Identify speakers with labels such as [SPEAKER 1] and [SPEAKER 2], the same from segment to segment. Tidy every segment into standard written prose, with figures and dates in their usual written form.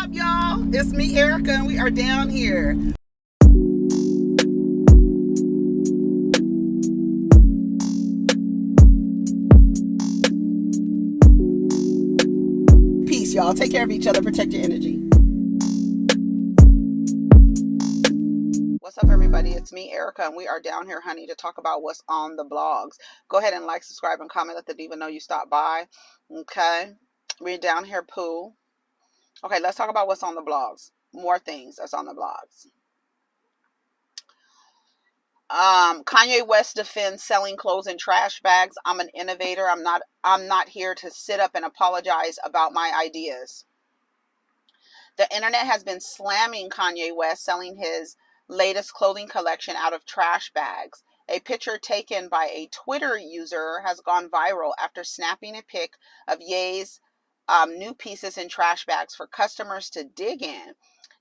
[SPEAKER 1] up, y'all? It's me, Erica, and we are down here. Peace, y'all. Take care of each other. Protect your energy. What's up, everybody? It's me, Erica, and we are down here, honey, to talk about what's on the blogs. Go ahead and like, subscribe, and comment. Let the diva know you stopped by. Okay? We're down here, poo. Okay, let's talk about what's on the blogs. More things that's on the blogs. Kanye West defends selling clothes in trash bags. I'm an innovator. I'm not here to sit up and apologize about my ideas. The internet has been slamming Kanye West selling his latest clothing collection out of trash bags. A picture taken by a Twitter user has gone viral after snapping a pic of Ye's new pieces in trash bags for customers to dig in.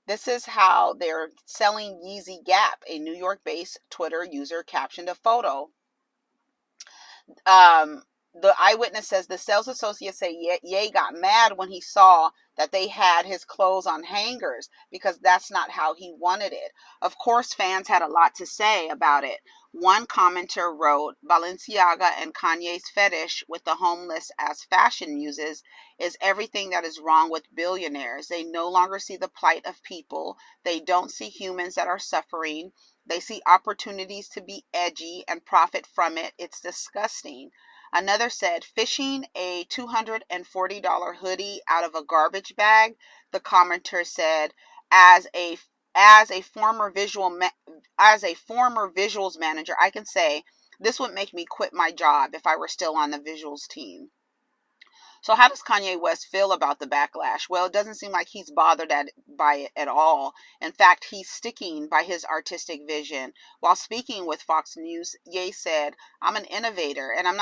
[SPEAKER 1] This is how they're selling Yeezy Gap, a New York-based Twitter user captioned a photo. The eyewitness says the sales associates say Ye got mad when he saw that they had his clothes on hangers because that's not how he wanted it. Of course, fans had a lot to say about it. One commenter wrote, Balenciaga and Kanye's fetish with the homeless as fashion muses is everything that is wrong with billionaires. They no longer see the plight of people. They don't see humans that are suffering. They see opportunities to be edgy and profit from it. It's disgusting. Another said, fishing a $240 hoodie out of a garbage bag. The commenter said, as a former visuals manager, I can say this would make me quit my job if I were still on the visuals team. So how does Kanye West feel about the backlash? Well, it doesn't seem like he's bothered by it at all. In fact, he's sticking by his artistic vision. While speaking with Fox News, Ye said, I'm an innovator, and I'm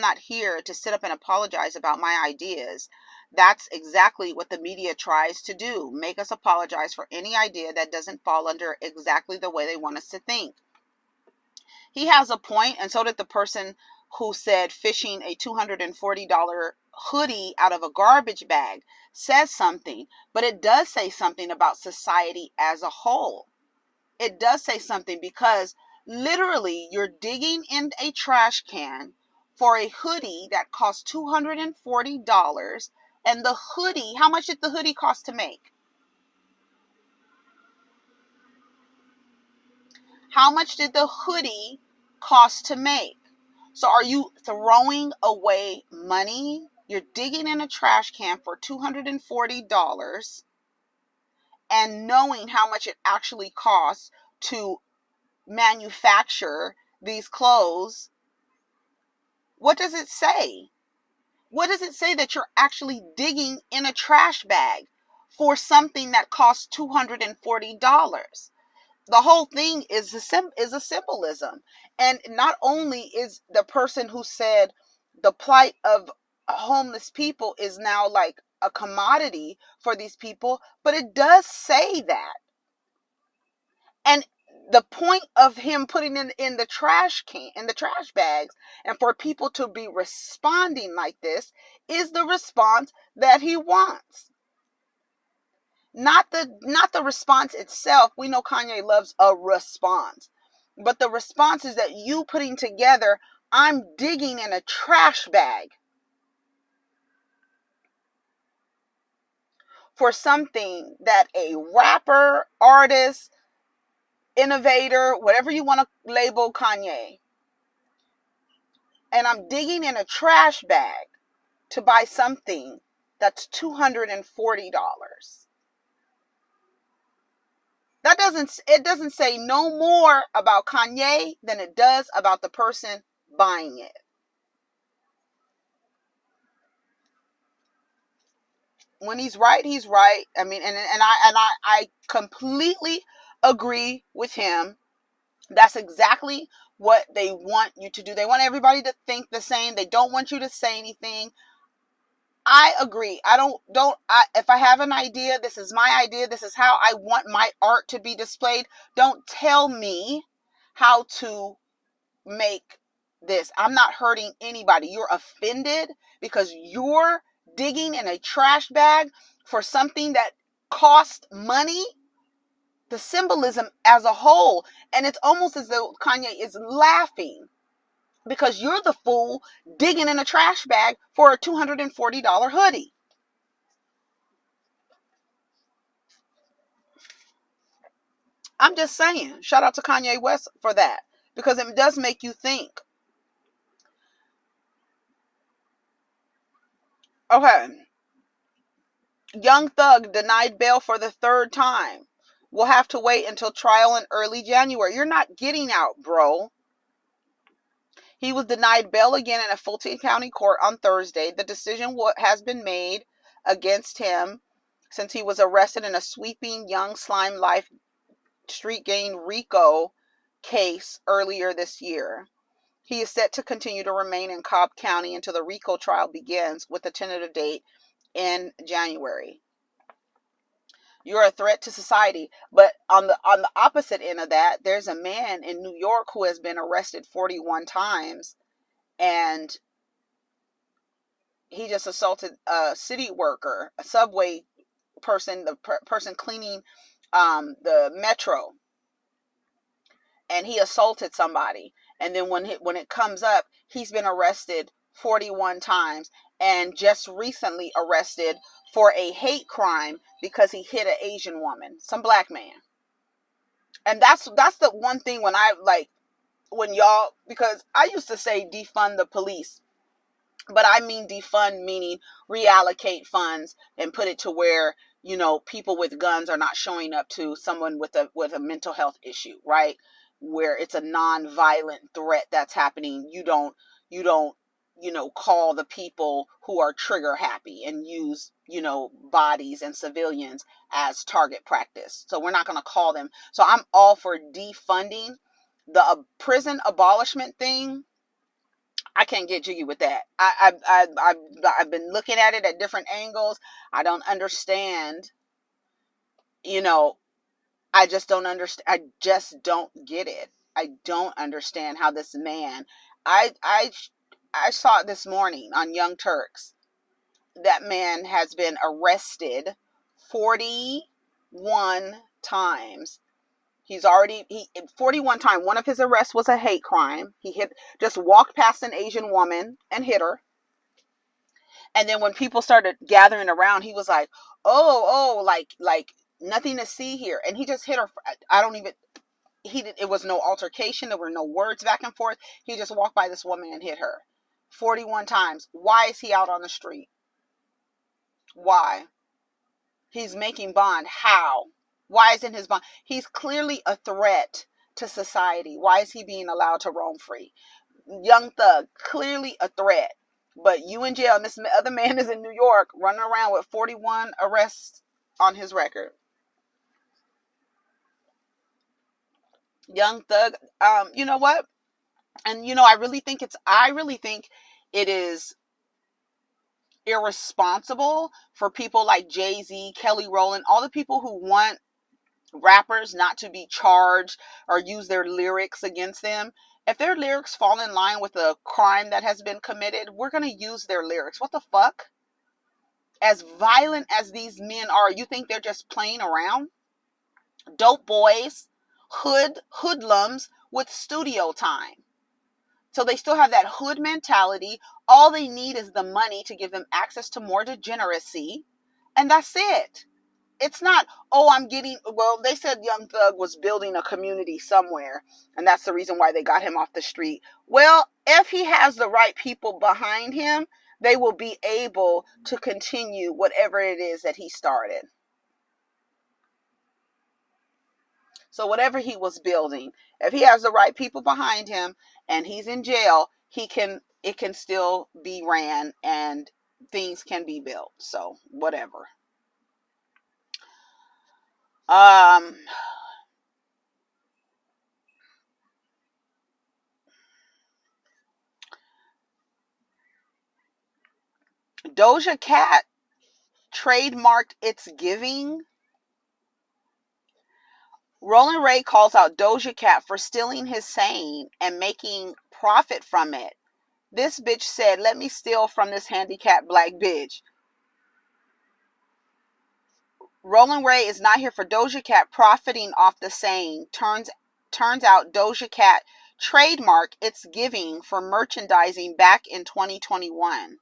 [SPEAKER 1] not here to sit up and apologize about my ideas. That's exactly what the media tries to do, make us apologize for any idea that doesn't fall under exactly the way they want us to think. He has a point, and so did the person who said fishing a $240 hoodie out of a garbage bag says something, but it does say something about society as a whole. It does say something because literally you're digging in a trash can for a hoodie that costs $240, and the hoodie, how much did the hoodie cost to make? How much did the hoodie cost to make? So are you throwing away money? You're digging in a trash can for $240 and knowing how much it actually costs to manufacture these clothes. What does it say? What does it say that you're actually digging in a trash bag for something that costs $240? The whole thing is a symbolism. And not only is the person who said the plight of homeless people is now like a commodity for these people, but it does say that. And the point of him putting in the trash can, in the trash bags, and for people to be responding like this is the response that he wants. Not the response itself. We know Kanye loves a response. But the response is that you putting together, I'm digging in a trash bag for something that a rapper, artist, innovator, whatever you want to label Kanye, and I'm digging in a trash bag to buy something that's $240. It doesn't say no more about Kanye than it does about the person buying it. When he's right, he's right. I mean, and I completely agree with him. That's exactly what they want you to do. They want everybody to think the same. They don't want you to say anything. I agree. If I have an idea, this is my idea. This is how I want my art to be displayed. Don't tell me how to make this. I'm not hurting anybody. You're offended because you're digging in a trash bag for something that cost money, the symbolism as a whole. And it's almost as though Kanye is laughing because you're the fool digging in a trash bag for a $240 hoodie. I'm just saying, shout out to Kanye West for that, because it does make you think. Okay. Young Thug denied bail for the third time. We'll have to wait until trial in early January. You're not getting out, bro. He was denied bail again in a Fulton County court on Thursday. The decision has been made against him since he was arrested in a sweeping Young Slime Life street gang RICO case earlier this year. He is set to continue to remain in Cobb County until the RICO trial begins, with a tentative date in January. You're a threat to society. But on the opposite end of that, there's a man in New York who has been arrested 41 times, and he just assaulted a city worker, a subway person, the person cleaning the metro, and he assaulted somebody. And then when it comes up, he's been arrested 41 times, and just recently arrested for a hate crime because he hit an Asian woman, some black man. And that's the one thing when I when y'all, because I used to say defund the police, but I mean defund meaning reallocate funds and put it to where, people with guns are not showing up to someone with a mental health issue, right? Where it's a non-violent threat that's happening. You don't call the people who are trigger happy and use, bodies and civilians as target practice. So we're not going to call them. So I'm all for defunding. The prison abolishment thing, I can't get jiggy with that. I've been looking at it at different angles. I don't understand. I just don't understand. I just don't get it. I don't understand how this man. I saw it this morning on Young Turks. That man has been arrested 41 times. He's 41 times. One of his arrests was a hate crime. He just walked past an Asian woman and hit her. And then when people started gathering around, he was like, oh, like nothing to see here. And he just hit her. It was no altercation. There were no words back and forth. He just walked by this woman and hit her 41 times. Why is he out on the street? Why? He's making bond. How? Why isn't his bond? He's clearly a threat to society. Why is he being allowed to roam free? Young Thug, clearly a threat. But you in jail, and this other man is in New York running around with 41 arrests on his record. Young Thug, you know what? And I really think it is irresponsible for people like Jay-Z, Kelly Rowland, all the people who want rappers not to be charged or use their lyrics against them. If their lyrics fall in line with a crime that has been committed, we're going to use their lyrics. What the fuck? As violent as these men are, you think they're just playing around? Dope boys, hoodlums with studio time. So they still have that hood mentality. All they need is the money to give them access to more degeneracy. And that's it. It's not, they said Young Thug was building a community somewhere, and that's the reason why they got him off the street. Well, if he has the right people behind him, they will be able to continue whatever it is that he started. So whatever he was building, if he has the right people behind him and he's in jail, it can still be ran and things can be built. So whatever. Doja Cat trademarked its giving. Roland Ray calls out Doja Cat for stealing his saying and making profit from it. This bitch said, "Let me steal from this handicapped black bitch." Roland Ray is not here for Doja Cat profiting off the saying. Turns out Doja Cat trademark its giving for merchandising back in 2021.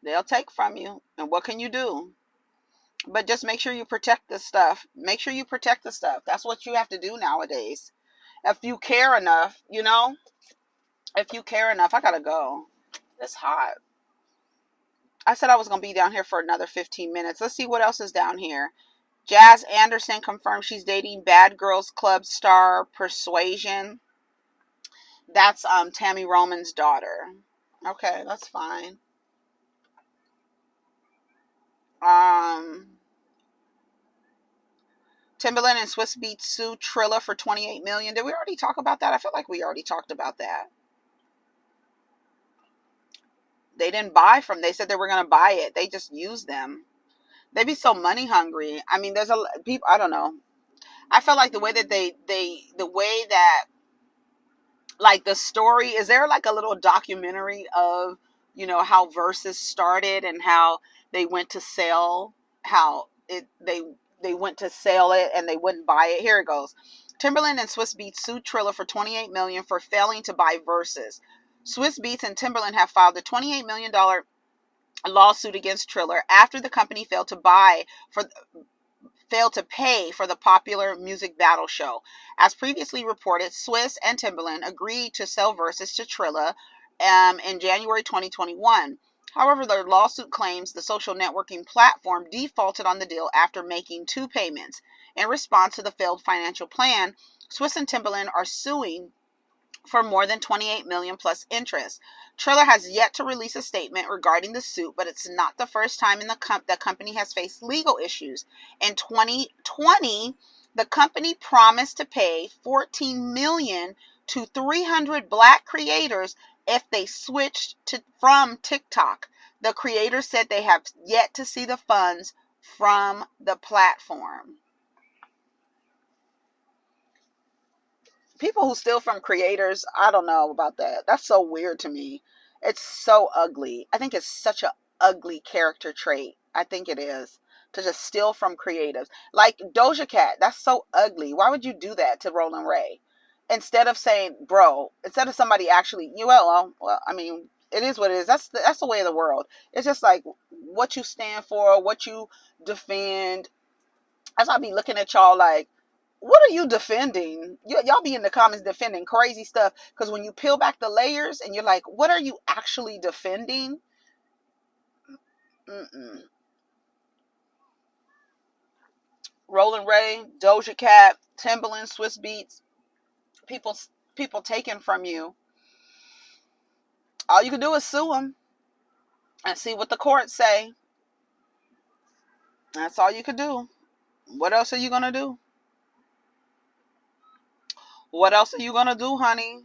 [SPEAKER 1] They'll take from you, and what can you do? But just make sure you protect the stuff. Make sure you protect the stuff. That's what you have to do nowadays. If you care enough, if you care enough, I gotta go. It's hot. I said I was gonna be down here for another 15 minutes. Let's see what else is down here. Jazz Anderson confirms she's dating Bad Girls Club star Persuasion. That's Tammy Roman's daughter. Okay, that's fine. Um, Timberland and Swiss Beats sue Triller for $28 million. Did we already talk about that? I feel like we already talked about that. They didn't buy from. They said they were gonna buy it. They just used them. They be so money hungry. I mean, there's a people. I don't know. I felt like the way that the way that, like, the story, is there like a little documentary of, how Verzuz started and how they went to sell, how it they went to sell it and they wouldn't buy it. Here it goes. Timberland and Swiss Beats sued Triller for $28 million for failing to buy Verzuz. Swiss Beats and Timberland have filed a $28 million lawsuit against Triller after the company failed to pay for the popular music battle show. As previously reported, Swiss and Timberland agreed to sell Verzuz to Triller in January 2021. However, the lawsuit claims the social networking platform defaulted on the deal after making two payments. In response to the failed financial plan, Swiss and Timberland are suing for more than $28 million plus interest. Triller has yet to release a statement regarding the suit, but it's not the first time the company has faced legal issues. In 2020, the company promised to pay $14 million to 300 black creators if they switched from TikTok. The creators said they have yet to see the funds from the platform. People who steal from creators, I don't know about that. That's so weird to me. It's so ugly. I think it's such a ugly character trait. I think it is, to just steal from creatives. Like Doja Cat, that's so ugly. Why would you do that to Roland Ray? Instead of saying, bro, instead of somebody actually, I mean, it is what it is. That's the way of the world. It's just like what you stand for, what you defend. As I be looking at y'all like, what are you defending? Y'all be in the comments defending crazy stuff, because when you peel back the layers and you're like, what are you actually defending? Mm-mm. Roland Ray, Doja Cat, Timberland, Swiss Beats, people taken from you. All you can do is sue them and see what the courts say. That's all you could do. What else are you gonna do? What else are you gonna do, honey?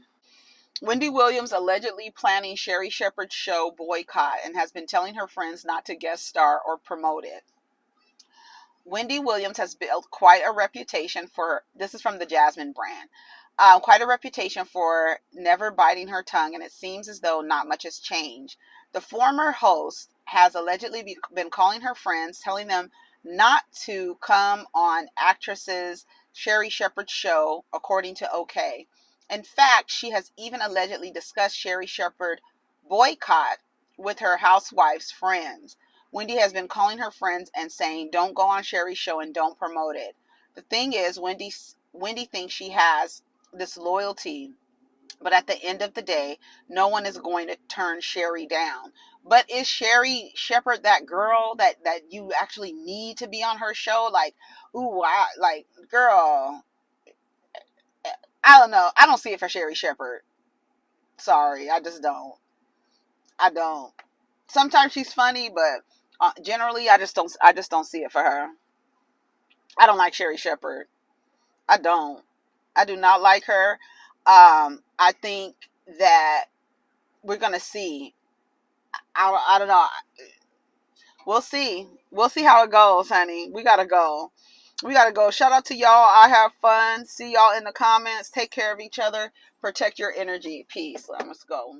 [SPEAKER 1] Wendy Williams allegedly planning Sherri Shepherd's show boycott and has been telling her friends not to guest star or promote it. Wendy Williams has built quite a reputation for, this is from the Jasmine brand, quite a reputation for never biting her tongue, and it seems as though not much has changed. The former host has allegedly been calling her friends, telling them not to come on actress's Sherri Shepherd's show, according to OK. In fact, she has even allegedly discussed Sherri Shepherd boycott with her housewife's friends. Wendy has been calling her friends and saying, don't go on Sherri's show and don't promote it. The thing is, Wendy thinks she has this loyalty, but at the end of the day, no one is going to turn Sherri down. But is Sherri Shepherd that girl that you actually need to be on her show? Like, girl, I don't know. I don't see it for Sherri Shepherd. Sorry, I just don't. I don't. Sometimes she's funny, but generally, I just don't see it for her. I don't like Sherri Shepherd. I don't. I do not like her. I think that we're gonna see. I don't know. We'll see. We'll see how it goes, honey. We gotta go. We got to go. Shout out to y'all. I have fun. See y'all in the comments. Take care of each other. Protect your energy. Peace. Let's go.